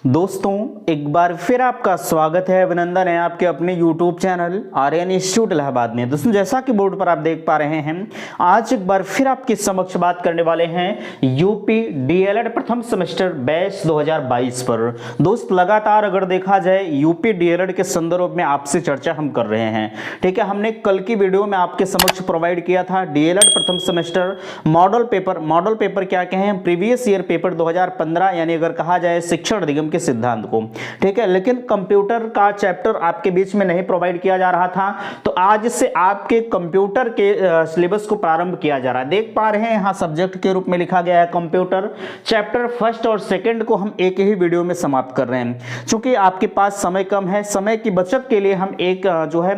दोस्तों एक बार फिर आपका स्वागत है, अभिनंदन है आपके अपने YouTube channel Aryan Institute Allahabad में। दोस्तों जैसा कि बोर्ड पर आप देख पा रहे हैं, आज एक बार फिर आपके समक्ष बात करने वाले हैं यूपी डीएलएड प्रथम सेमेस्टर बैच 2022 पर। दोस्त लगातार अगर देखा जाए यूपी डीएलएड के संदर्भ में आपसे चर्चा हम कर रहे हैं। ठीक है, हमने कल की वीडियो में आपके समक्ष प्रोवाइड किया था डीएलएड प्रथम सेमेस्टर मॉडल पेपर क्या कहें, प्रीवियस ईयर पेपर 2015 यानी अगर कहा जाए शिक्षण अधिगम के सिद्धांत को। ठीक है, लेकिन कंप्यूटर का चैप्टर आपके बीच में नहीं प्रोवाइड किया जा रहा था, तो आज से आपके कंप्यूटर के सिलेबस को प्रारंभ किया जा रहा है। देख पा रहे हैं यहाँ सब्जेक्ट के रूप में लिखा गया है कंप्यूटर। चैप्टर फर्स्ट और सेकंड को हम एक ही वीडियो में समाप्त कर रहे हैं। चूंकि आपके पास समय कम है, समय की बचत के लिए हम एक जो है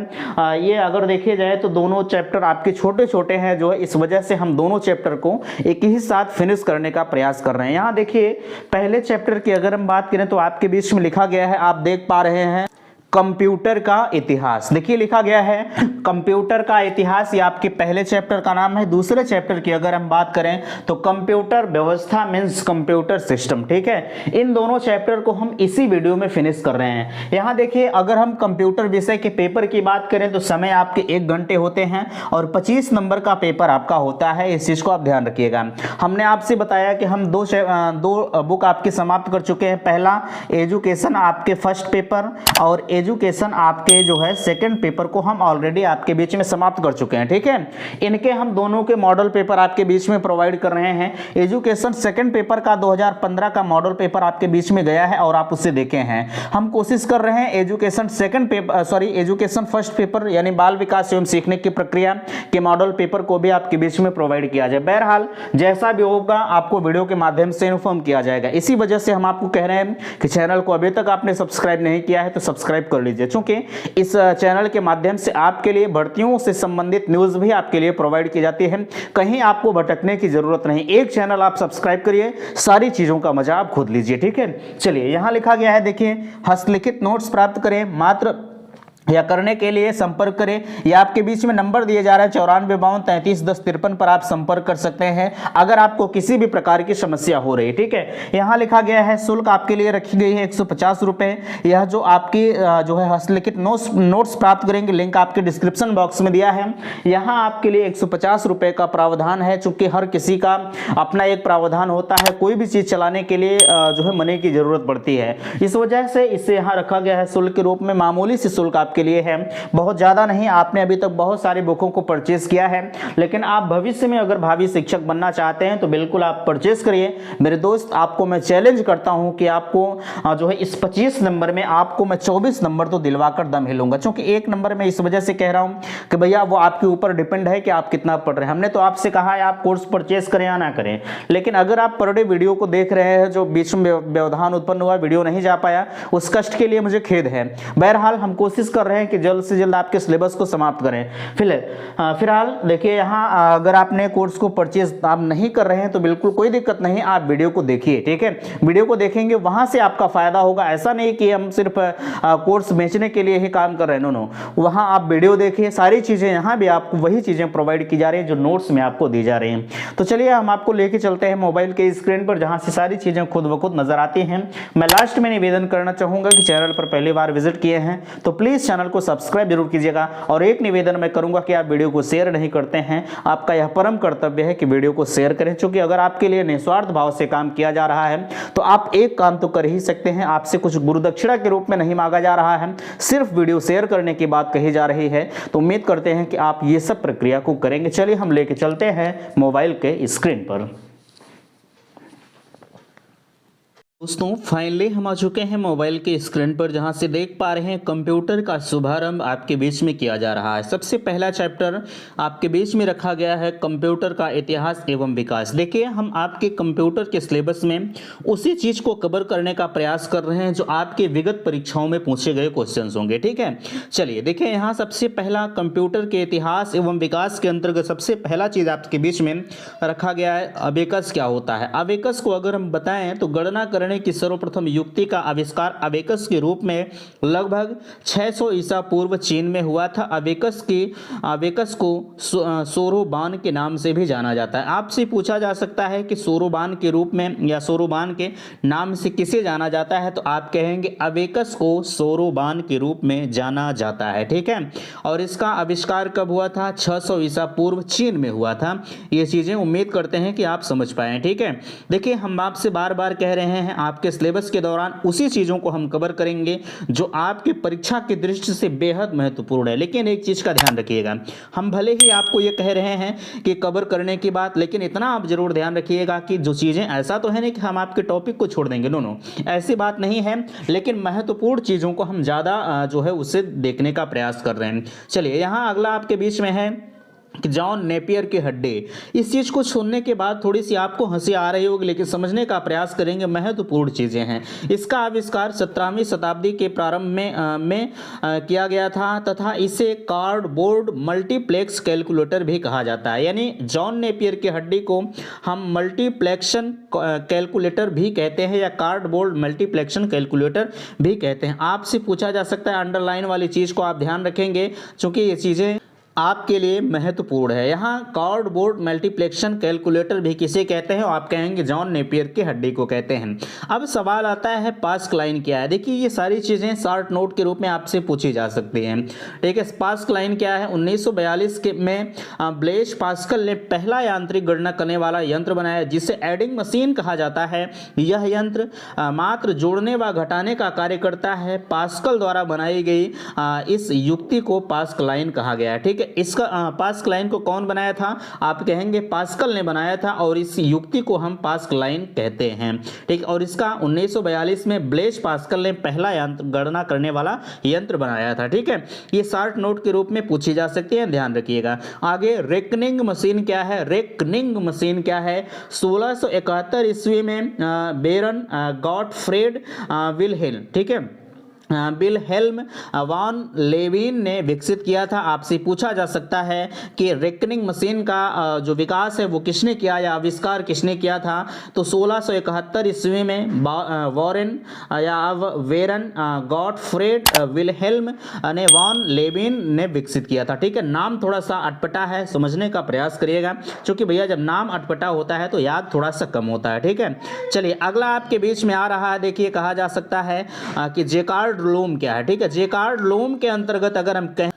ये अगर देखे जाए तो दोनों चैप्टर आपके छोटे छोटे हैं, जो है इस वजह से हम दोनों चैप्टर को एक ही साथ फिनिश करने का प्रयास कर रहे हैं। यहाँ देखिए पहले चैप्टर की अगर हम बात करें तो आपके बीच में लिखा गया है, आप देख पा रहे हैं कंप्यूटर का इतिहास। देखिए लिखा गया है कंप्यूटर का इतिहास, ये आपके पहले चैप्टर का नाम है। दूसरे चैप्टर की अगर हम बात करें तो कंप्यूटर व्यवस्था मींस कंप्यूटर सिस्टम। ठीक है, इन दोनों चैप्टर को हम इसी वीडियो में फिनिश कर रहे हैं। यहां देखिए अगर हम कंप्यूटर विषय के पेपर की बात करें तो समय आपके 1 घंटे होते हैं और 25 नंबर का पेपर आपका होता है। इस चीज को आप ध्यान रखिएगा। हमने आपसे बताया कि हम दो बुक आपके समाप्त कर चुके हैं। पहला एजुकेशन आपके फर्स्ट पेपर और एजुकेशन आपके जो है सेकंड पेपर को हम ऑलरेडी आपके बीच में समाप्त कर चुके हैं। ठीक है, इनके हम दोनों के मॉडल पेपर आपके बीच में प्रोवाइड कर रहे हैं। एजुकेशन सेकंड पेपर का 2015 का मॉडल पेपर आपके बीच में गया है और आप उसे देखे हैं। हम कोशिश कर रहे हैं एजुकेशन एजुकेशन फर्स्ट पेपर यानी बाल विकास एवं सीखने की प्रक्रिया के मॉडल पेपर को भी आपके बीच में प्रोवाइड किया जाए। बहरहाल जैसा भी होगा आपको वीडियो के माध्यम से इन्फॉर्म किया जाएगा। इसी वजह से हम आपको कह रहे हैं कि चैनल को अभी तक आपने सब्सक्राइब नहीं किया है तो सब्सक्राइब कर लीजिए, क्योंकि इस चैनल के माध्यम से आपके लिए भर्तियों से संबंधित न्यूज़ भी आपके लिए प्रोवाइड की जाती है। कहीं आपको भटकने की जरूरत नहीं, एक चैनल आप सब्सक्राइब करिए, सारी चीजों का मजा आप खुद लीजिए। ठीक है, चलिए यहां लिखा गया है, देखिए हस्तलिखित नोट्स प्राप्त करें मात्र या करने के लिए संपर्क करें। या आपके बीच में नंबर दिए जा रहा है 9452331053 पर आप संपर्क कर सकते हैं अगर आपको किसी भी प्रकार की समस्या हो रही है। ठीक है, यहाँ लिखा गया है शुल्क आपके लिए रखी गई है 150 रुपये। यह जो आपकी जो है हस्तलिखित नोट्स प्राप्त करेंगे, लिंक आपके डिस्क्रिप्शन बॉक्स में दिया है। यहाँ आपके लिए 150 रुपये का प्रावधान है। चूंकि हर किसी का अपना एक प्रावधान होता है, कोई भी चीज़ चलाने के लिए जो है मनी की जरूरत पड़ती है, इस वजह से इसे यहाँ रखा गया है शुल्क के रूप में। मामूली सी शुल्क के लिए है, बहुत ज्यादा नहीं। आपने अभी तक बहुत सारी बुकों को परचेज किया है, लेकिन आप भविष्य में अगर भावी शिक्षक बनना चाहते हैं तो बिल्कुल आप परचेज करिए। मेरे दोस्त आपको मैं चैलेंज करता हूं कि आपको जो है इस 25 नंबर में आपको मैं 24 नंबर तो दिलवाकर दम हिलूंगा। क्योंकि 1 नंबर में इस वजह से कह रहा हूं कि भैया वो आपके ऊपर डिपेंड है कि आप कितना पढ़ रहे हैं। हमने तो आपसे कहा है आप कोर्स परचेज करें या ना करें, लेकिन अगर आप पर डे वीडियो को देख रहे हैं, जो बीच में व्यवधान उत्पन्न हुआ, वीडियो नहीं जा पाया, उस कष्ट के लिए मुझे खेद है। बहरहाल हम कोशिश कर रहे हैं कि जल्द से जल्द आपके सिलेबस को समाप्त करें। फिलहाल देखिए यहाँ अगर आपने कोर्स को परचेज आप नहीं कर रहे हैं तो बिल्कुल कोई दिक्कत नहीं, आप वीडियो को देखिए। ठीक है, वीडियो को देखेंगे वहां से आपका फायदा होगा। ऐसा नहीं कि हम सिर्फ कोर्स बेचने के लिए ही काम कर रहे हैं, नो, वहां आप वीडियो देखिए, सारी चीजें यहाँ भी आपको वही चीजें प्रोवाइड की जा रही है जो नोट्स में आपको दी जा रही हैं। तो चलिए हम आपको लेके चलते हैं मोबाइल के स्क्रीन पर, जहां से सारी चीजें खुद ब खुद नजर आती हैं। मैं लास्ट में निवेदन करना चाहूंगा कि चैनल पर पहली बार विजिट किए हैं तो प्लीज चैनल को सब्सक्राइब जरूर कीजिएगा। और एक निवेदन मैं करूंगा कि आप वीडियो को शेयर नहीं करते हैं, आपका यह परम कर्तव्य है कि वीडियो को शेयर करें। क्योंकि अगर आपके लिए निस्वार्थ भाव से काम किया जा रहा है तो आप एक काम तो कर ही सकते हैं, आपसे कुछ गुरुदक्षिणा के रूप में नहीं मांगा जा रहा है, सिर्फ वीडियो शेयर करने की बात कही जा रही है। तो उम्मीद करते हैं कि आप ये सब प्रक्रिया को करेंगे। चलिए हम लेके चलते हैं मोबाइल के स्क्रीन पर। दोस्तों फाइनली हम आ चुके हैं मोबाइल के स्क्रीन पर, जहां से देख पा रहे हैं कंप्यूटर का शुभारंभ आपके बीच में किया जा रहा है। सबसे पहला चैप्टर आपके बीच में रखा गया है कंप्यूटर का इतिहास एवं विकास। देखिए हम आपके कंप्यूटर के सिलेबस में उसी चीज को कवर करने का प्रयास कर रहे हैं जो आपके विगत परीक्षाओं में पूछे गए क्वेश्चन होंगे। ठीक है, चलिए देखिए यहाँ सबसे पहला कंप्यूटर के इतिहास एवं विकास के अंतर्गत सबसे पहला चीज आपके बीच में रखा गया है अबेकस क्या होता है। अबेकस को अगर हम बताएं तो गणना करने जोड़ने की सर्वप्रथम युक्ति का आविष्कार अबेकस के रूप में लगभग 600 ईसा पूर्व चीन में हुआ था। अबेकस को सोरोबान के नाम से भी जाना जाता है। आपसे पूछा जा सकता है कि सोरोबान के रूप में या सोरोबान के नाम से किसे जाना जाता है, तो आप कहेंगे अबेकस को सोरोबान के रूप में जाना जाता है। ठीक है, और इसका आविष्कार कब हुआ था? 600 ईसा पूर्व चीन में हुआ था। ये चीजें उम्मीद करते हैं कि आप समझ पाए। ठीक है, देखिए हम आपसे बार बार कह रहे हैं आपके सिलेबस के दौरान उसी चीजों को हम कवर करेंगे जो आपके परीक्षा की दृष्टि से बेहद महत्वपूर्ण है। लेकिन एक चीज का ध्यान रखिएगा, हम भले ही आपको ये कह रहे हैं कि कवर करने की बात, लेकिन इतना आप जरूर ध्यान रखिएगा कि जो चीजें, ऐसा तो है नहीं कि हम आपके टॉपिक को छोड़ देंगे, नो, ऐसी बात नहीं है, लेकिन महत्वपूर्ण चीजों को हम ज्यादा जो है उसे देखने का प्रयास कर रहे हैं। चलिए, यहां अगला आपके बीच में है जॉन नेपियर की हड्डी। इस चीज को सुनने के बाद थोड़ी सी आपको हंसी आ रही होगी, लेकिन समझने का प्रयास करेंगे, महत्वपूर्ण चीजें हैं। इसका आविष्कार 17वीं शताब्दी के प्रारंभ में किया गया था तथा इसे कार्डबोर्ड मल्टीप्लेक्स कैलकुलेटर भी कहा जाता है। यानी जॉन नेपियर की हड्डी को हम मल्टीप्लेक्शन कैलकुलेटर भी कहते हैं या कार्डबोर्ड मल्टीप्लेक्शन कैलकुलेटर भी कहते हैं। आपसे पूछा जा सकता है, अंडरलाइन वाली चीज को आप ध्यान रखेंगे क्योंकि ये चीजें आपके लिए महत्वपूर्ण है। यहाँ कार्डबोर्ड मल्टीप्लेक्शन कैलकुलेटर भी किसे कहते हैं? आप कहेंगे जॉन नेपियर की हड्डी को कहते हैं। अब सवाल आता है पास्कल लाइन क्या है। देखिए, ये सारी चीजें शॉर्ट नोट के रूप में आपसे पूछी जा सकती हैं। ठीक है, पास्कल लाइन क्या है? 1942 में ब्लेज पास्कल ने पहला यांत्रिक गणना करने वाला यंत्र बनाया जिसे एडिंग मशीन कहा जाता है। यह यंत्र मात्र जोड़ने व घटाने का कार्य करता है। पास्कल द्वारा बनाई गई इस युक्ति को पास्कल लाइन कहा गया है। ठीक है, इसका पास्कल लाइन को कौन बनाया था? आप कहेंगे पास्कल ने बनाया था और इस युक्ति को हम पास्कल लाइन कहते हैं। ठीक, और इसका 1942 में ब्लेज पास्कल ने पहला यंत्र, गणना करने वाला यंत्र बनाया था। ठीक है, ये शॉर्ट नोट के रूप में पूछी जा सकती है, ध्यान रखिएगा। आगे रेकनिंग मशीन क्या है? रेकनिंग मशीन क्या है? 1671 ईस्वी में बेरन गॉटफ्रेड विलहेल्म, ठीक है, विलहेल्म वॉन लेविन ने विकसित किया था। आपसे पूछा जा सकता है कि रेकनिंग मशीन का जो विकास है वो किसने किया या आविष्कार किसने किया था? तो 1671 ईस्वी में वॉरेन या वेरन गॉटफ्रेड विलहेल्म ने वॉन लेविन ने विकसित किया था। ठीक है, नाम थोड़ा सा अटपटा है, समझने का प्रयास करिएगा, क्योंकि भैया जब नाम अटपटा होता है तो याद थोड़ा सा कम होता है। ठीक है, चलिए अगला आपके बीच में आ रहा है। देखिए, कहा जा सकता है कि जेकार्ड लोम क्या है? ठीक है, जेकार्ड लोम के अंतर्गत अगर हम कहें,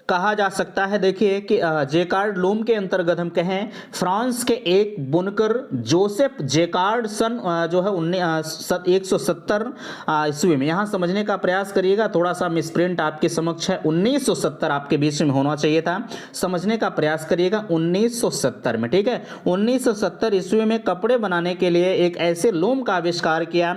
कहा जा सकता है, देखिए कि जेकार्ड लोम के अंतर्गत हम कहें फ्रांस के एक बुनकर जोसेफ जेकार्ड सन जो है 170 ईस्वी में, यहाँ समझने का प्रयास करिएगा, थोड़ा सा मिसप्रिंट आपके समक्ष है, 1970 आपके बीच में होना चाहिए था, समझने का प्रयास करिएगा 1970 में। ठीक है, 1970 ईस्वी में कपड़े बनाने के लिए एक ऐसे लोम का आविष्कार किया,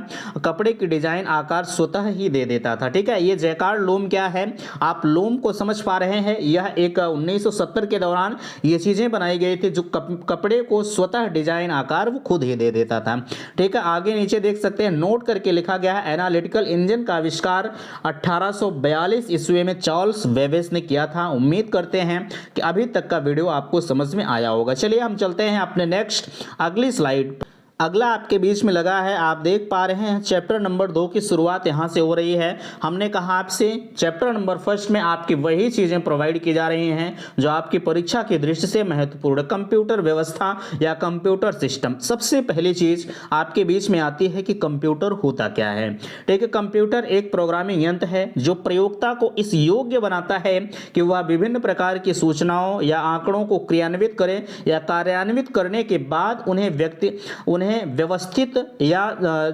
कपड़े की डिजाइन आकार स्वतः ही दे देता था। ठीक है, ये जेकार्ड लोम क्या है? आप लोम को समझ पा रहे हैं, यह एक 1970 के दौरान ये चीजें बनाई गई थी जो कपड़े को स्वतः डिजाइन आकार वो खुद ही दे देता था। ठीक है, आगे नीचे देख सकते हैं, नोट करके लिखा गया है, एनालिटिकल इंजन का आविष्कार 1842 ईस्वी में चार्ल्स बेबेज ने किया था। उम्मीद करते हैं कि अभी तक का वीडियो आपको समझ में आया होगा। चलिए हम चलते हैं अपने नेक्स्ट अगली स्लाइड। अगला आपके बीच में लगा है, आप देख पा रहे हैं चैप्टर नंबर 2 की शुरुआत यहां से हो रही है। हमने कहा आपसे चैप्टर नंबर 1 में आपकी वही चीजें प्रोवाइड की जा रही हैं जो आपकी परीक्षा की दृष्टि से महत्वपूर्ण, कंप्यूटर व्यवस्था या कंप्यूटर सिस्टम। सबसे पहली चीज आपके बीच में आती है कि कंप्यूटर होता क्या है। ठीक है, कंप्यूटर एक प्रोग्रामिंग यंत्र है जो प्रयोक्ता को इस योग्य बनाता है कि वह विभिन्न प्रकार की सूचनाओं या आंकड़ों को क्रियान्वित करे या कार्यान्वित करने के बाद उन्हें व्यवस्थित या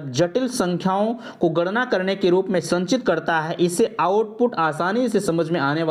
जटिल संख्याओं को गणना करने के रूप में संचित करता है। इसे आउटपुट आसानी से समझ में आने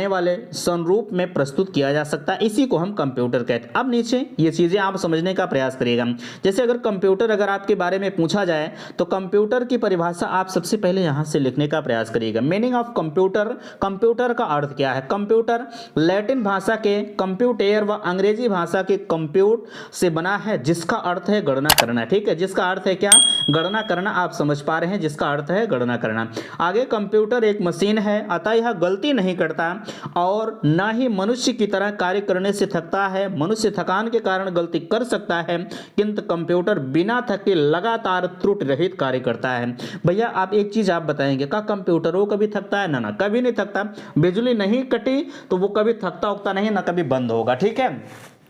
वाले स्वरूप में प्रस्तुत किया जा सकता है। इसी को हम कंप्यूटर कहते हैं। अब नीचे ये चीजें आप समझने का प्रयास करिएगा। जैसे अगर कंप्यूटर अगर आपके बारे में पूछा जाए तो कंप्यूटर की परिभाषा आप सबसे पहले यहां से लिखने का प्रयास करिएगा। मीनिंग ऑफ कंप्यूटर, कंप्यूटर का अर्थ क्या है? कंप्यूटर लैटिन भाषा के कंप्यूटेर व अंग्रेजी भाषा के कंप्यूट से बना है, जिसका अर्थ है गणना करना, ठीक है, जिसका अर्थ है क्या, गणना करना। आप समझ पा रहे हैं, जिसका अर्थ है गणना करना। आगे, कंप्यूटर एक मशीन है, अतः यह गलती नहीं करता और ना ही मनुष्य की तरह कार्य करने से थकता है। मनुष्य थकान के कारण गलती कर सकता है, किंतु कंप्यूटर बिना थके लगातार त्रुटि रहित कार्य करता है। भैया आप एक चीज आप बताएंगे, क्या कंप्यूटर वो कभी थकता है? ना, कभी नहीं थकता। बिजली नहीं कटी तो वो कभी थकता उकता नहीं, ना कभी बंद होगा, ठीक है।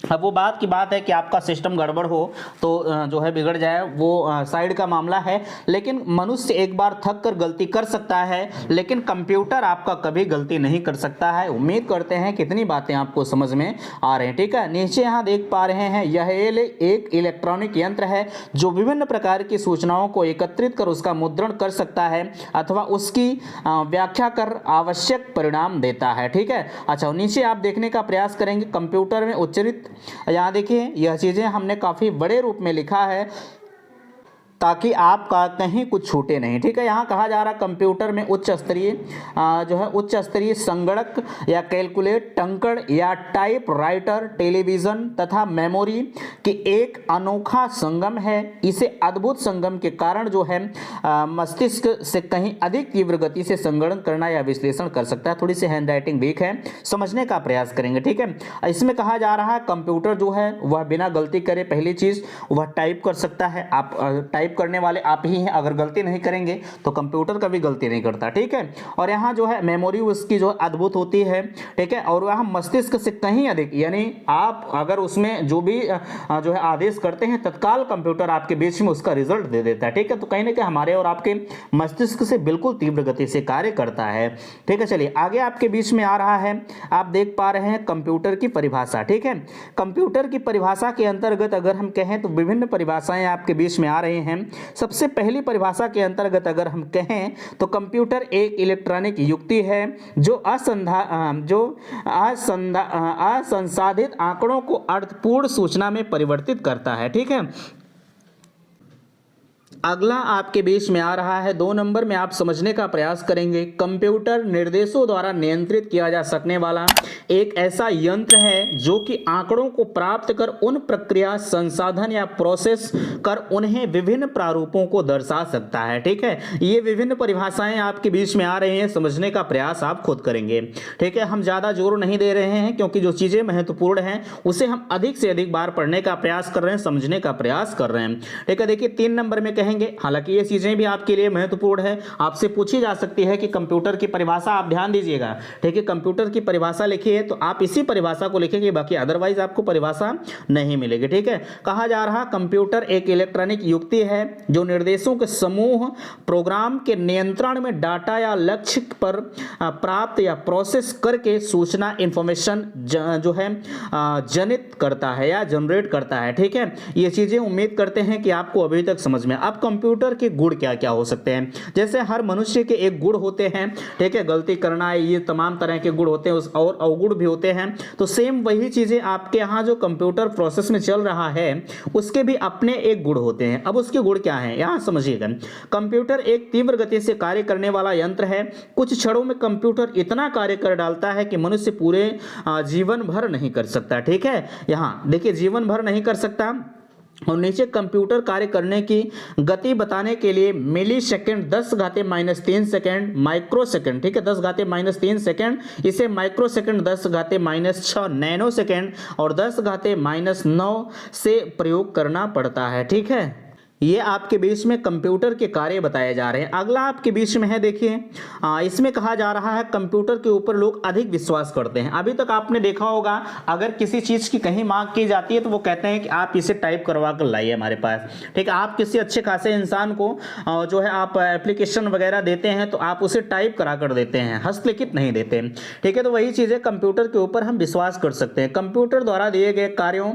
अब वो बात की बात है कि आपका सिस्टम गड़बड़ हो तो जो है बिगड़ जाए, वो साइड का मामला है। लेकिन मनुष्य एक बार थक कर गलती कर सकता है, लेकिन कंप्यूटर आपका कभी गलती नहीं कर सकता है। उम्मीद करते हैं कितनी बातें आपको समझ में आ रही हैं, ठीक है। नीचे यहाँ देख पा रहे हैं, यह एक इलेक्ट्रॉनिक यंत्र है जो विभिन्न प्रकार की सूचनाओं को एकत्रित कर उसका मुद्रण कर सकता है अथवा उसकी व्याख्या कर आवश्यक परिणाम देता है, ठीक है। अच्छा, नीचे आप देखने का प्रयास करेंगे, कंप्यूटर में उच्चरित, यहाँ देखिए यह चीजें हमने काफी बड़े रूप में लिखा है ताकि आपका कहीं कुछ छूटे नहीं, ठीक है। यहाँ कहा जा रहा कंप्यूटर में उच्च स्तरीय जो है उच्च स्तरीय संगणक या कैलकुलेट, टंकड़ या टाइप राइटर, टेलीविजन तथा मेमोरी की एक अनोखा संगम है। इसे अद्भुत संगम के कारण जो है मस्तिष्क से कहीं अधिक तीव्र गति से संगणन करना या विश्लेषण कर सकता है। थोड़ी सी हैंड राइटिंग वीक है, समझने का प्रयास करेंगे, ठीक है। इसमें कहा जा रहा है कंप्यूटर जो है वह बिना गलती करे, पहली चीज वह टाइप कर सकता है। आप टाइप करने वाले आप ही हैं, अगर गलती नहीं करेंगे तो कंप्यूटर कभी गलती नहीं करता, ठीक है। और यहाँ जो है मेमोरी उसकी जो अद्भुत होती है, ठीक है। और वह मस्तिष्क से कहीं अधिक, यानी आप अगर उसमें जो भी जो है आदेश करते हैं तत्काल कंप्यूटर आपके बीच में उसका रिजल्ट दे देता है, ठीक है। तो कहीं ना कहीं हमारे और आपके मस्तिष्क से बिल्कुल तीव्र गति से कार्य करता है, ठीक है। चलिए आगे आपके बीच में आ रहा है, आप देख पा रहे हैं कंप्यूटर की परिभाषा, ठीक है। कंप्यूटर की परिभाषा के अंतर्गत अगर हम कहें तो विभिन्न परिभाषाएं आपके बीच में आ रही हैं। सबसे पहली परिभाषा के अंतर्गत अगर हम कहें तो कंप्यूटर एक इलेक्ट्रॉनिक युक्ति है जो असंसाधित आंकड़ों को अर्थपूर्ण सूचना में परिवर्तित करता है, ठीक है। अगला आपके बीच में आ रहा है 2 नंबर में, आप समझने का प्रयास करेंगे। कंप्यूटर निर्देशों द्वारा नियंत्रित किया जा सकने वाला एक ऐसा यंत्र है जो कि आंकड़ों को प्राप्त कर उन प्रक्रिया, संसाधन या प्रोसेस कर उन्हें विभिन्न प्रारूपों को दर्शा सकता है, ठीक है। ये विभिन्न परिभाषाएं आपके बीच में आ रही हैं, समझने का प्रयास आप खुद करेंगे, ठीक है। हम ज्यादा जोर नहीं दे रहे हैं क्योंकि जो चीजें महत्वपूर्ण हैं उसे हम अधिक से अधिक बार पढ़ने का प्रयास कर रहे हैं, समझने का प्रयास कर रहे हैं, ठीक है। देखिए 3 नंबर में कहेंगे, हालांकि ये चीजें भी आपके लिए महत्वपूर्ण है, आपसे पूछी जा सकती है कि कंप्यूटर की परिभाषा, आप ध्यान दीजिएगा, ठीक है। कंप्यूटर की परिभाषा लिखिए तो आप इसी परिभाषा को लिखेंगे, बाकी अदरवाइज आपको परिभाषा नहीं मिलेगी, ठीक है। कहा जा रहा कंप्यूटर एक इलेक्ट्रॉनिक युक्ति है जो निर्देशों के समूह, प्रोग्राम के नियंत्रण में डाटा या लक्ष्य पर प्राप्त या प्रोसेस करके सूचना, इंफॉर्मेशन जो है जनित करता है या जनरेट करता है, ठीक है। ये चीजें उम्मीद करते हैं कि आपको अभी तक समझ में। अब कंप्यूटर के गुण क्या क्या हो सकते हैं, जैसे हर मनुष्य के एक गुण होते हैं, ठीक है, गलती करना, ये तमाम तरह के गुण होते हैं, और अवगुण भी होते हैं। तो सेम वही चीजें आपके यहाँ जो कंप्यूटर प्रोसेस में चल रहा है उसके भी अपने एक गुण होते हैं। अब उसके गुण क्या हैं यहाँ समझिएगा। कंप्यूटर एक तीव्र गति से कार्य करने वाला यंत्र है। कुछ क्षणों में कंप्यूटर इतना कार्य कर डालता है कि मनुष्य पूरे जीवन भर नहीं कर सकता, ठीक है। यहाँ देखिए जीवन भर नहीं कर सकता। और नीचे कंप्यूटर कार्य करने की गति बताने के लिए मिली सेकेंड 10⁻³ सेकेंड, माइक्रो सेकेंड, ठीक है, 10⁻³ सेकेंड, इसे माइक्रो सेकेंड 10⁻6 नैनो सेकेंड और 10⁻9 से प्रयोग करना पड़ता है, ठीक है। ये आपके बीच में कंप्यूटर के कार्य बताए जा रहे हैं। अगला आपके बीच में है, देखिए इसमें कहा जा रहा है कंप्यूटर के ऊपर लोग अधिक विश्वास करते हैं। अभी तक आपने देखा होगा अगर किसी चीज की कहीं मांग की जाती है तो वो कहते हैं कि आप इसे टाइप करवा कर लाइए हमारे पास, ठीक है। आप किसी अच्छे खासे इंसान को जो है आप एप्लीकेशन वगैरह देते हैं तो आप उसे टाइप करा कर देते हैं, हस्तलिखित नहीं देते, ठीक है। तो वही चीजें कंप्यूटर के ऊपर हम विश्वास कर सकते हैं। कंप्यूटर द्वारा दिए गए कार्यों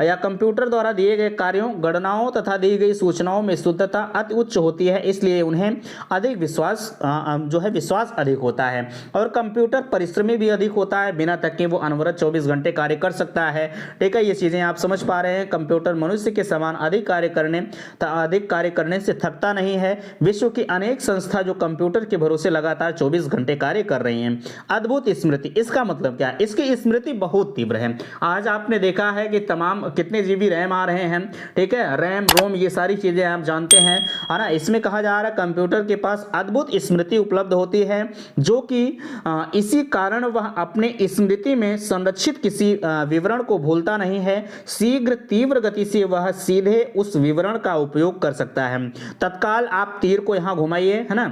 या कंप्यूटर द्वारा दिए गए कार्यों, गणनाओं तथा दी गई सूचनाओं में शुद्धता अति उच्च होती है, इसलिए उन्हें अधिक विश्वास अधिक होता है। और कंप्यूटर परिश्रमी भी अधिक होता है, बिना थके वो अनवरत 24 घंटे कार्य कर सकता है। ठीक है, ये चीजें आप समझ पा रहे हैं। कंप्यूटर मनुष्य के समान अधिक कार्य करने से थकता नहीं है। विश्व की अनेक संस्था जो कंप्यूटर के भरोसे लगातार 24 घंटे कार्य कर रही हैं। अद्भुत स्मृति, इसका मतलब क्या है? इसकी स्मृति बहुत तीव्र है। आज आपने देखा है कि तमाम कितने जीबी रैम आ रहे हैं, ठीक है, रैम रोम ये सारी चीजें आप जानते हैं, है ना। इसमें कहा जा रहा है कंप्यूटर के पास अद्भुत स्मृति उपलब्ध होती है, जो कि इसी कारण वह अपने स्मृति में संरक्षित किसी विवरण को भूलता नहीं है। शीघ्र तीव्र गति से वह सीधे उस विवरण का उपयोग कर सकता है। तत्काल आप तीर को यहां घुमाइए, है ना,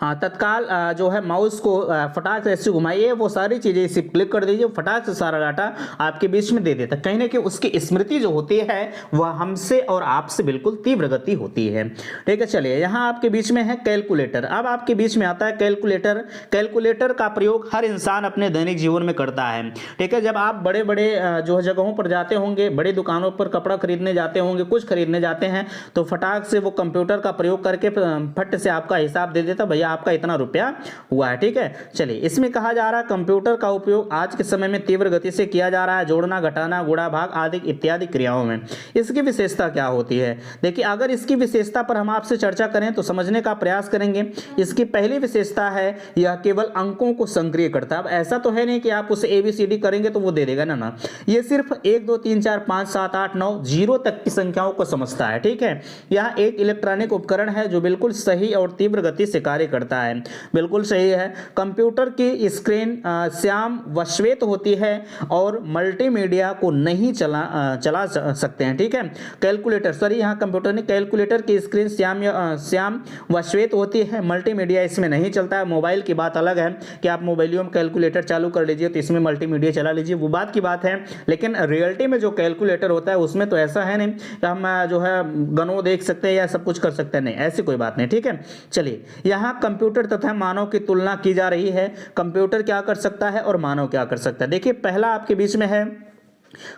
हाँ, तत्काल जो है माउस को फटाक से ऐसे घुमाइए, वो सारी चीजें इसे क्लिक कर दीजिए, फटाक से सारा डाटा आपके बीच में दे देता है। कहीं ना कहीं उसकी स्मृति जो होती है वह हमसे और आपसे बिल्कुल तीव्र गति होती है। ठीक है, चलिए यहाँ आपके बीच में है कैलकुलेटर। अब आपके बीच में आता है कैलकुलेटर। कैलकुलेटर का प्रयोग हर इंसान अपने दैनिक जीवन में करता है। ठीक है, जब आप बड़े बड़े जो जगहों पर जाते होंगे, बड़ी दुकानों पर कपड़ा खरीदने जाते होंगे, कुछ खरीदने जाते हैं, तो फटाक से वो कंप्यूटर का प्रयोग करके फट से आपका हिसाब दे देता, भैया आपका इतना रुपया हुआ है। ठीक है, चलिए इसमें कहा जा रहा है कंप्यूटर का उपयोग आज के समय में तीव्र गति से किया जा रहा है, जोड़ना, घटाना, गुणा, भाग आदि इत्यादि क्रियाओं में। इसकी विशेषता क्या होती है? देखिए, अगर इसकी विशेषता पर हम आपसे चर्चा करें तो समझने का प्रयास करेंगे। इसकी पहली विशेषता है यह केवल अंकों को सक्रिय करता है। अब ऐसा तो है नहीं कि आप उसे ABCD करेंगे तो वो दे देगा, ना, ये सिर्फ 1 2 3 4 5 7 8 9 0 तक की संख्याओं को समझता है। ठीक है, यह एक इलेक्ट्रॉनिक उपकरण है जो बिल्कुल सही और तीव्र गति से कार्य करता है। बिल्कुल सही है। कंप्यूटर की स्क्रीन श्याम व श्वेत होती है और मल्टीमीडिया को नहीं चला सकते हैं। ठीक है, कैलकुलेटर, सॉरी यहाँ कंप्यूटर ने, कैलकुलेटर की स्क्रीन श्याम व श्वेत होती है, मल्टीमीडिया इसमें नहीं चलता है। मोबाइल की बात अलग है कि आप मोबाइलियों में कैलकुलेटर चालू कर लीजिए तो इसमें मल्टीमीडिया चला लीजिए, वो बात की बात है। लेकिन रियलिटी में जो कैलकुलेटर होता है उसमें तो ऐसा है नहीं कि हम जो है गणों देख सकते हैं या सब कुछ कर सकते हैं, नहीं, ऐसी कोई बात नहीं। ठीक है, चलिए यहाँ कंप्यूटर तथा मानव की तुलना की जा रही है। कंप्यूटर क्या कर सकता है और मानव क्या कर सकता है? देखिए, पहला आपके बीच में है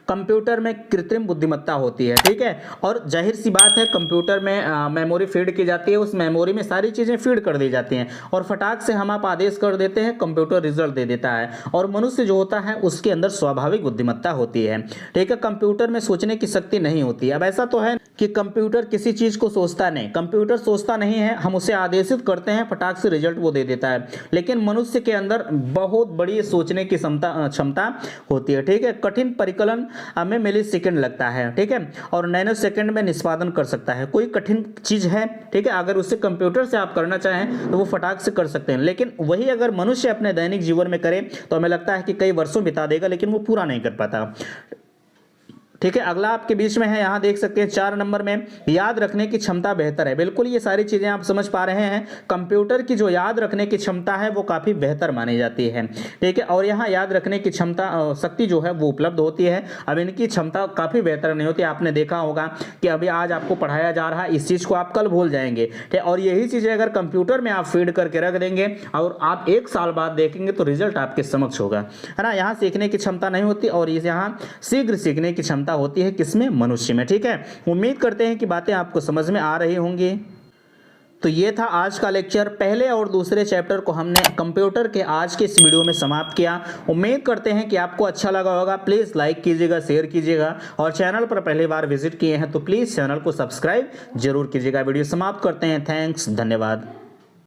कंप्यूटर में कृत्रिम बुद्धिमत्ता होती है। ठीक है, और जाहिर सी बात है कंप्यूटर में मेमोरी फीड की जाती है, उस मेमोरी में सारी चीजें फीड कर दी जाती हैं और फटाक से हम आप आदेश कर देते हैं, कंप्यूटर रिजल्ट दे देता है। और मनुष्य जो होता है उसके अंदर स्वाभाविक बुद्धिमत्ता होती है। ठीक है, कंप्यूटर में सोचने की शक्ति नहीं होती। अब ऐसा तो है कि कंप्यूटर किसी चीज को सोचता नहीं, कंप्यूटर सोचता नहीं है, हम उसे आदेशित करते हैं, फटाक से रिजल्ट वो दे देता है। लेकिन मनुष्य के अंदर बहुत बड़ी सोचने की क्षमता होती है। ठीक है, कठिन परिकल्पना में मिली सेकंड लगता है। ठीक है, और नैनो सेकंड में निष्पादन कर सकता है। कोई कठिन चीज है, ठीक है, अगर उसे कंप्यूटर से आप करना चाहें तो वो फटाक से कर सकते हैं। लेकिन वही अगर मनुष्य अपने दैनिक जीवन में करे तो हमें लगता है कि कई वर्षों बिता देगा, लेकिन वो पूरा नहीं कर पाता। ठीक है, अगला आपके बीच में है, यहां देख सकते हैं 4 नंबर में, याद रखने की क्षमता बेहतर है। बिल्कुल ये सारी चीजें आप समझ पा रहे हैं। कंप्यूटर की जो याद रखने की क्षमता है वो काफी बेहतर मानी जाती है। ठीक है, और यहाँ याद रखने की क्षमता शक्ति जो है वो उपलब्ध होती है। अब इनकी क्षमता काफी बेहतर नहीं होती। आपने देखा होगा कि अभी आज आपको पढ़ाया जा रहा है, इस चीज को आप कल भूल जाएंगे। ठीक है, और यही चीजें अगर कंप्यूटर में आप फीड करके रख देंगे और आप 1 साल बाद देखेंगे तो रिजल्ट आपके समक्ष होगा, है ना। यहाँ सीखने की क्षमता नहीं होती और यहाँ शीघ्र सीखने की क्षमता होती है, किसमें? मनुष्य में। ठीक है, उम्मीद करते हैं कि बातें आपको समझ में आ रही होंगी। तो ये था आज का लेक्चर। पहले और दूसरे चैप्टर को हमने कंप्यूटर के आज के इस वीडियो में समाप्त किया। उम्मीद करते हैं कि आपको अच्छा लगा होगा। प्लीज़ लाइक कीजिएगा, शेयर कीजिएगा और चैनल पर पहली बार विजिट किए हैं तो प्लीज़ चैनल को सब्सक्राइब जरूर कीजिएगा। वीडियो समाप्त करते हैं। थैंक्स, धन्यवाद।